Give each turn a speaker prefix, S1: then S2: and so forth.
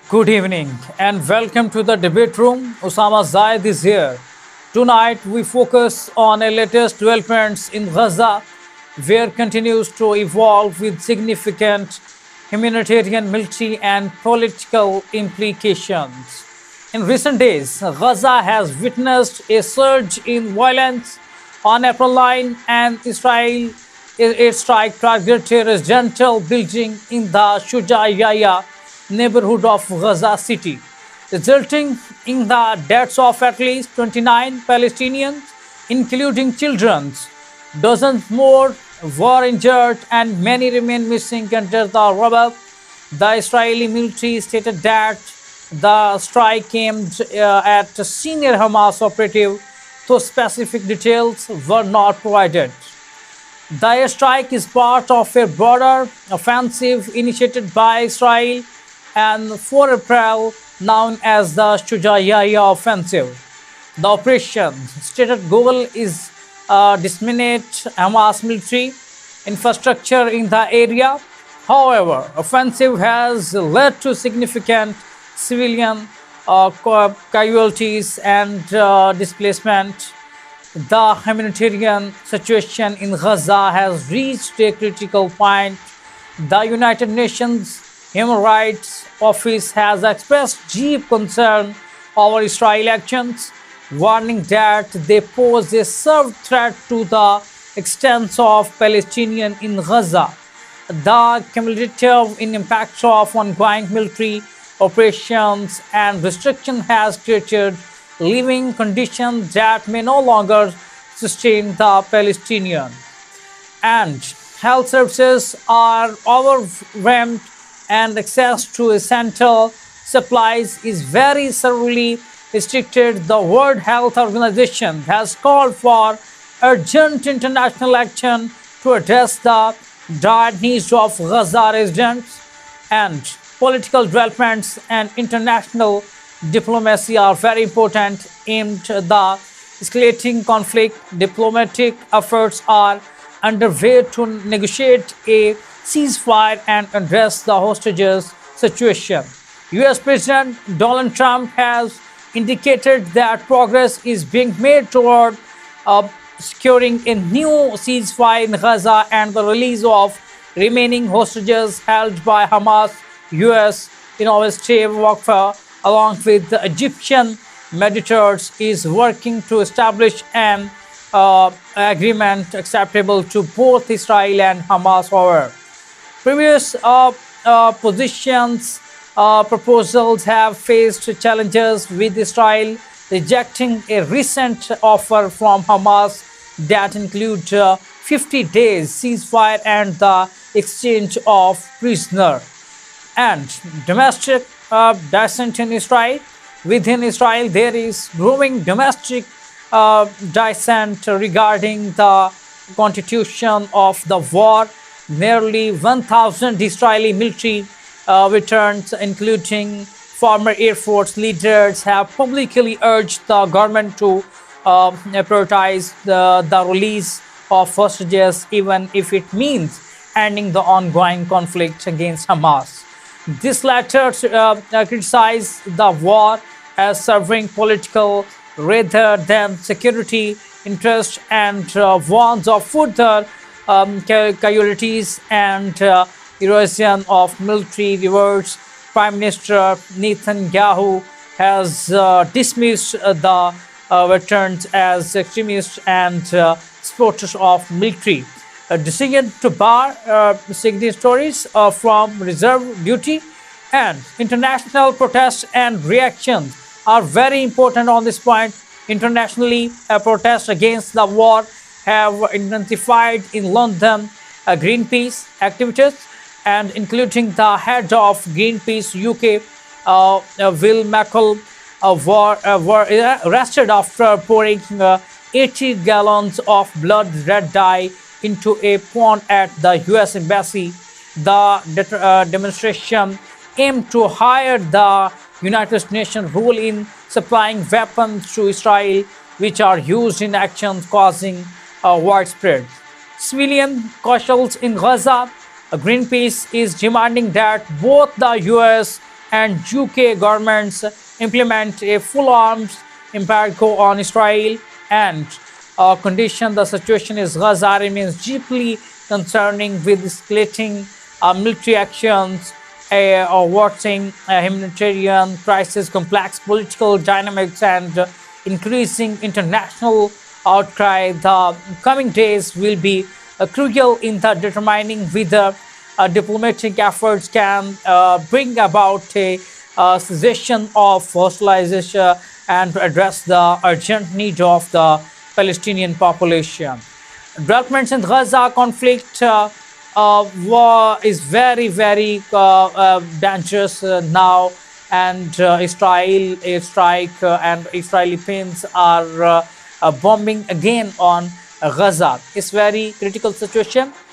S1: Good evening and welcome to the debate room. Usama Zahid is here. Tonight we focus on the latest developments in Gaza, where continues to evolve with significant humanitarian, military, and political implications. In recent days, Gaza has witnessed a surge in violence on April 9 and Israel strike targeted residential building in the Shuja'iyya neighborhood of Gaza City, resulting in the deaths of at least 29 Palestinians, including children. Dozens more were injured and many remain missing under the rubble. The Israeli military stated that the strike aimed at a senior Hamas operative, though specific details were not provided. The airstrike is part of a broader offensive initiated by Israel and 4 April, known as the Shuja'iyya offensive. The operation's stated goal is disseminate Hamas military infrastructure in the area. However, offensive has led to significant civilian casualties and displacement. The humanitarian situation in Gaza has reached a critical point. The United Nations Human Rights Office has expressed deep concern over Israeli actions, warning that they pose a severe threat to the existence of Palestinians in Gaza. The cumulative impact of ongoing military operations and restriction has created living conditions that may no longer sustain the Palestinians. And health services are overwhelmed and access to essential supplies is very severely restricted. The World Health Organization has called for urgent international action to address the dire needs of Gaza residents, and political developments and international diplomacy are very important aimed at the escalating conflict. Diplomatic efforts are underway to negotiate a ceasefire and address the hostages situation. US President Donald Trump has indicated that progress is being made toward securing a new ceasefire in Gaza and the release of remaining hostages held by Hamas. US innovative warfare, along with the Egyptian mediators, is working to establish an agreement acceptable to both Israel and Hamas. However, previous proposals have faced challenges, with Israel rejecting a recent offer from Hamas that include 50 days ceasefire and the exchange of prisoners. And domestic dissent in Israel. Within Israel, there is growing domestic dissent regarding the continuation of the war. Nearly 1,000 Israeli military veterans, including former Air Force leaders, have publicly urged the government to prioritize the release of hostages, even if it means ending the ongoing conflict against Hamas. This latter criticized the war as serving political rather than security interests, and warns of further casualties and erosion of military rewards. Prime Minister Netanyahu has dismissed the veterans as extremists and supporters of military. A decision to bar signatories from reserve duty, and international protests and reactions are very important on this point. Internationally, protests against the war have intensified in London. Greenpeace activists, and including the head of Greenpeace UK, Will McCall, were arrested after pouring 80 gallons of blood red dye into a pond at the US Embassy. The demonstration aimed to highlight the United Nations role in supplying weapons to Israel, which are used in actions causing widespread civilian casualties in Gaza. Greenpeace is demanding that both the US and UK governments implement a full arms embargo on Israel and condition the situation in Gaza remains deeply concerning with escalating military actions, worsening humanitarian crisis, complex political dynamics, and increasing international outcry. The coming days will be crucial in the determining whether diplomatic efforts can bring about a cessation of hostilization and address the urgent need of the Palestinian population. Developments in Gaza conflict war is very dangerous now, and Israel strike and Israeli planes are bombing again on Gaza. It's very critical situation.